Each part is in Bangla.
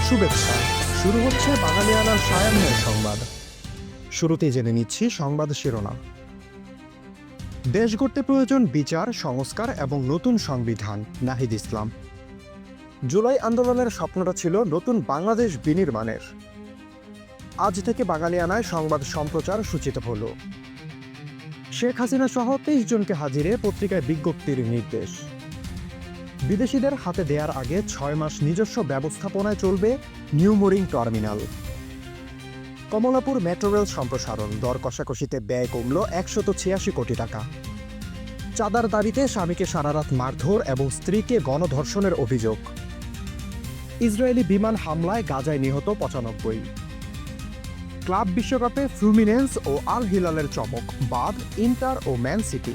শুভেচ্ছা। শুরু হচ্ছে বাঙালিয়ানার সায়াহ্নের সংবাদ। শুরুতেই জেনে নিচ্ছি সংবাদ শিরোনাম। দেশ গড়তে প্রয়োজন বিচার, সংস্কার এবং নতুন সংবিধান, নাহিদ ইসলাম। জুলাই আন্দোলনের স্বপ্নটা ছিল নতুন বাংলাদেশ বিনির্মাণের। আজ থেকে বাঙালিয়ানায় সংবাদ সম্প্রচার সূচিত হল। শেখ হাসিনা সহ 23 জনকে হাজিরে পত্রিকায় বিজ্ঞপ্তির নির্দেশ। বিদেশিদের হাতে দেওয়ার আগে 6 মাস নিজস্ব ব্যবস্থাপনায় চলবে new mooring terminal. Kamalapur metro rail সম্প্রসারণ, দর কষাকষিতে ব্যয় কমল 186 কোটি টাকা। চাঁদার দাবিতে স্বামীকে সারারাত মারধর এবং স্ত্রীকে গণধর্ষণের অভিযোগ। ইসরায়েলি বিমান হামলায় গাজায় নিহত 95। ক্লাব বিশ্বকাপে ফ্লুমিনেন্স ও আল হিলালের চমক, বাদ ইন্টার ও ম্যান সিটি।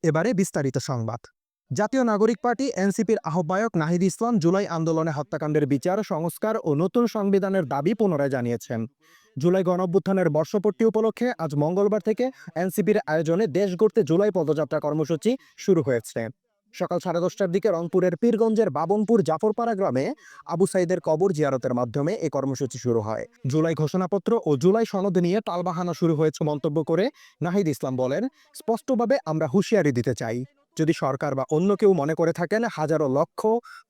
এবারে বিস্তারিত সংবাদ। জাতীয় নাগরিক পার্টি এনসিপির আহ্বায়ক নাহিদ ইসলাম জুলাই আন্দোলনে হত্যাকাণ্ডের বিচার, সংস্কার ও নতুন সংবিধানের দাবি পুনরায় জানিয়েছেন। জুলাই গণঅভ্যুত্থানের বর্ষপূর্তি উপলক্ষে আজ মঙ্গলবার থেকে এনসিপির আয়োজনে দেশ গড়তে জুলাই পদযাত্রা কর্মসূচি শুরু হয়েছে। সকাল 10:30টার দিকে রংপুরের পীরগঞ্জের বাবনপুর জাফরপাড়া গ্রামে আবু সাইদের কবর জিয়ারতের মাধ্যমে এই কর্মসূচি শুরু হয়। জুলাই ঘোষণাপত্র ও জুলাই সনদ নিয়ে টালবাহানা শুরু হয়েছে মন্তব্য করে নাহিদ ইসলাম বলেন, স্পষ্টভাবে আমরা হুঁশিয়ারি দিতে চাই, যদি সরকার বা অন্য কেউ মনে করে থাকেন হাজারো লক্ষ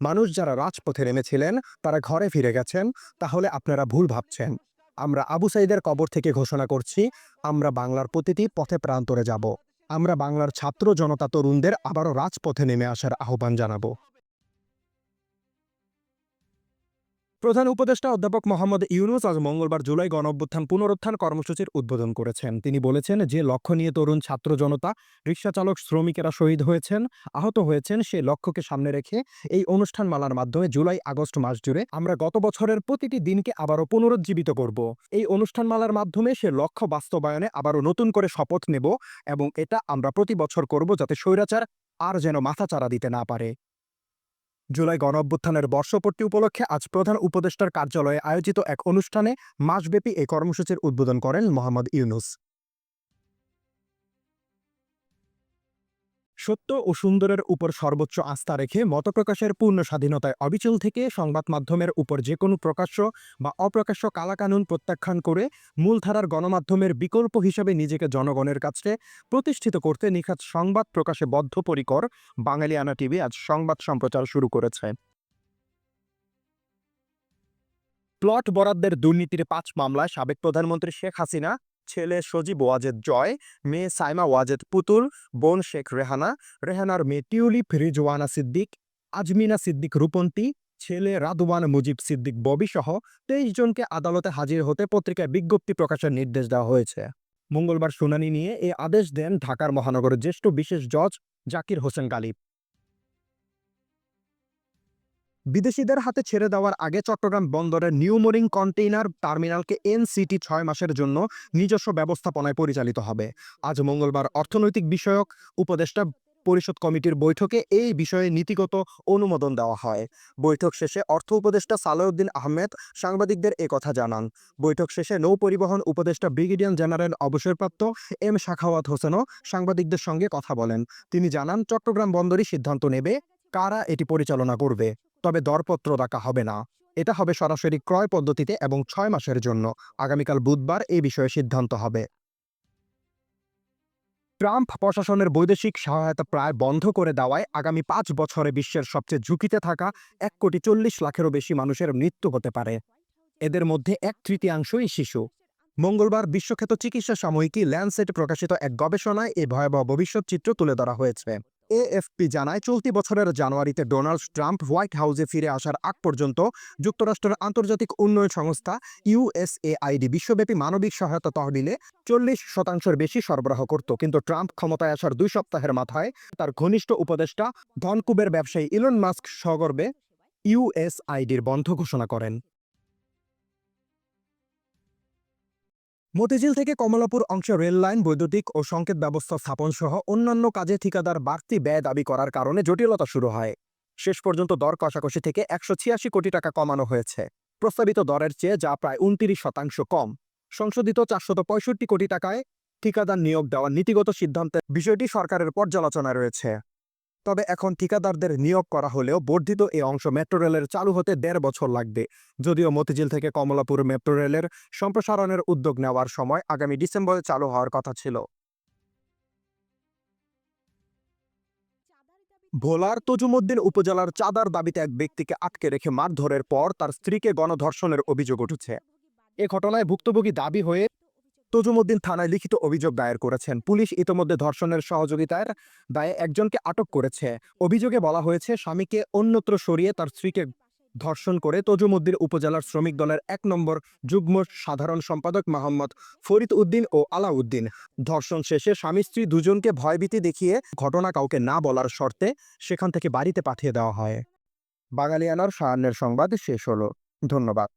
মানুষ যারা রাজপথে নেমেছিলেন তারা ঘরে ফিরে গেছেন, তাহলে আপনারা ভুল ভাবছেন। আমরা আবু সাইদের কবর থেকে ঘোষণা করছি, আমরা বাংলার প্রতিটি পথে প্রান্তরে যাব। আমরা বাংলার ছাত্র জনতা তরুণদের আবারও রাজপথে নেমে আসার আহ্বান জানাবো। প্রধান উপদেষ্টা অধ্যাপক মোহাম্মদ ইউনূস আজ মঙ্গলবার জুলাই গণঅভ্যুত্থান পুনরুত্থান কর্মসূচির উদ্বোধন করেছেন। তিনি বলেছেন, যে লক্ষ্য নিয়ে তরুণ ছাত্র জনতা, রিকশাচালক, শ্রমিকেরা শহীদ হয়েছেন, আহত হয়েছেন, সে লক্ষ্যকে সামনে রেখে এই অনুষ্ঠানমালার মাধ্যমে জুলাই আগস্ট মাস জুড়ে আমরা গত বছরের প্রতিটি দিনকে আবারও পুনরুজ্জীবিত করব। এই অনুষ্ঠানমালার মাধ্যমে সে লক্ষ্য বাস্তবায়নে আবারও নতুন করে শপথ নেব এবং এটা আমরা প্রতি বছর করব যাতে স্বৈরাচার আর যেন মাথাচাড়া দিতে না পারে। জুলাই গণঅভ্যুত্থানের বর্ষপূর্তি উপলক্ষে আজ প্রধান উপদেষ্টার কার্যালয়ে আয়োজিত এক অনুষ্ঠানে মাসব্যাপী এই কর্মসূচির উদ্বোধন করেন মোহাম্মদ ইউনূস। সত্য ও সুন্দরের উপর সর্বোচ্চ আস্থা রেখে মতপ্রকাশের পূর্ণ স্বাধীনতায় অবিচল থেকে সংবাদ মাধ্যমের উপর যে কোনো প্রকাশ্য বা অপ্রকাশ্য কালাকানুন প্রত্যাখ্যান করে মূলধারার গণমাধ্যমের বিকল্প হিসেবে নিজেকে জনগণের কাছে প্রতিষ্ঠিত করতে নিখাত সংবাদ প্রকাশে বদ্ধপরিকর বাঙালিয়ানা টিভি আজ সংবাদ সম্প্রচার শুরু করেছে। প্লট বরাদ্দের দুর্নীতির 5 মামলায় সাবেক প্রধানমন্ত্রী শেখ হাসিনা, ছেলে সজীব ওয়াজেদ জয়, মেয়ে সাইমা ওয়াজেদ পুতুল, বোন শেখ রেহানা, রেহানার মেয়ে টিউলিপ রিজওয়ানা সিদ্দিক, আজমিনা সিদ্দিক রূপন্তী, ছেলে রাদওয়ান মুজিব সিদ্দিক ববি সহ 23 জনকে আদালতে হাজির হতে পত্রিকায় বিজ্ঞপ্তি প্রকাশের নির্দেশ দেওয়া হয়েছে। মঙ্গলবার শুনানি নিয়ে এ আদেশ দেন ঢাকার মহানগরের জ্যেষ্ঠ বিশেষ জজ জাকির হোসেন গালিব। বিদেশিদের হাতে ছেড়ে দেওয়ার আগে চট্টগ্রাম বন্দরের নিউ মোরিং কন্টেইনার টার্মিনালকে এনসিটি 6 মাসের জন্য নিজস্ব ব্যবস্থাপনায় পরিচালিত হবে। আজ মঙ্গলবার অর্থনৈতিক বিষয়ক উপদেষ্টা পরিষদ কমিটির বৈঠকে এই বিষয়ে নীতিগত অনুমোদন দেওয়া হয়। বৈঠক শেষে অর্থ উপদেষ্টা সালেউদ্দিন আহমেদ সাংবাদিকদের একথা জানান। বৈঠক শেষে নৌ পরিবহন উপদেষ্টা ব্রিগেডিয়ার জেনারেল অবসরপ্রাপ্ত এম সাখাওয়াত হোসেনও সাংবাদিকদের সঙ্গে কথা বলেন। তিনি জানান, চট্টগ্রাম বন্দরই সিদ্ধান্ত নেবে কারা এটি পরিচালনা করবে, তবে দরপত্র রাখা হবে না। এটা হবে সরাসরি ক্রয় পদ্ধতিতে এবং 6 মাসের জন্য। আগামীকাল বুধবার এই বিষয়ে সিদ্ধান্ত হবে। ট্রাম্প প্রশাসনের বৈদেশিক সহায়তা প্রায় বন্ধ করে দেওয়ায় আগামী 5 বছরে বিশ্বের সবচেয়ে ঝুঁকিতে থাকা 1,40,00,000-এরও বেশি মানুষের মৃত্যু হতে পারে। এদের মধ্যে 1/3 শিশু। মঙ্গলবার বিশ্বখ্যাত চিকিৎসা সাময়িকী ল্যান্সেট প্রকাশিত এক গবেষণায় এই ভয়াবহ ভবিষ্যৎ চিত্র তুলে ধরা হয়েছে। এএফপি জানায়, চলতি বছরের জানুয়ারিতে ডোনাল্ড ট্রাম্প হোয়াইট হাউসে ফিরে আসার আগ পর্যন্ত যুক্তরাষ্ট্রের আন্তর্জাতিক উন্নয়ন সংস্থা ইউএসএআইডি বিশ্বব্যাপী মানবিক সহায়তা তহবিলে 40% বেশি সরবরাহ করত। কিন্তু ট্রাম্প ক্ষমতায় আসার 2 সপ্তাহের মাথায় তার ঘনিষ্ঠ উপদেষ্টা ধনকুবের ব্যবসায়ী ইলন মাস্ক সগর্বে ইউএসআইডির বন্ধ ঘোষণা করেন। মতিঝিল থেকে কমলাপুর অংশে রেল লাইন, বৈদ্যুতিক ও সংকেত ব্যবস্থা স্থাপন সহ অন্যান্য কাজে ঠিকাদার বাড়তি ব্যয় দাবি করার কারণে জটিলতা শুরু হয়। শেষ পর্যন্ত দর কষাকষি থেকে 186 কোটি টাকা কমানো হয়েছে। প্রস্তাবিত দরের চেয়ে যা প্রায় 29% কম। সংশোধিত 465 কোটি টাকায় ঠিকাদার নিয়োগ দেওয়ার নীতিগত সিদ্ধান্তের বিষয়টি সরকারের পর্যালোচনায় রয়েছে। তবে এখন ঠিকাদারদের নিয়োগ করা হলেও বর্ধিত এই অংশ মেট্রো রেলের চালু হতে ১.৫ বছর লাগবে। যদিও মতিঝিল থেকে কমলাপুর মেট্রো রেলের সম্প্রসারণের উদ্যোগ নেওয়ার সময় আগামী ডিসেম্বরে চালু হওয়ার কথা ছিল। ভোলার তজুমুদ্দিন উপজেলার চাঁদার দাবিতে এক ব্যক্তিকে আটকে রেখে মারধরের পর তার স্ত্রীকে গণধর্ষণের অভিযোগ উঠেছে। এ ঘটনায় ভুক্তভোগী দাবি হয়ে তজুমুদ্দিন থানায় লিখিত অভিযোগ দায়ের করেছেন। পুলিশ ইতোমধ্যে ধর্ষণের সহযোগিতার দায়ে একজনকে আটক করেছে। অভিযোগে বলা হয়েছে, স্বামীকে অন্যত্র সরিয়ে তার স্ত্রীকে ধর্ষণ করে তজুমুদ্দিন উপজেলার শ্রমিক দলের ১ নম্বর যুগ্ম সাধারণ সম্পাদক মোহাম্মদ ফরিদ উদ্দিন ও আলাউদ্দিন। ধর্ষণ শেষে স্বামী স্ত্রী দুজনকে ভয়ভীতি দেখিয়ে ঘটনা কাউকে না বলার শর্তে সেখান থেকে বাড়িতে পাঠিয়ে দেওয়া হয়। বাঙালিয়ানার সায়ান্নের সংবাদ শেষ হলো। ধন্যবাদ।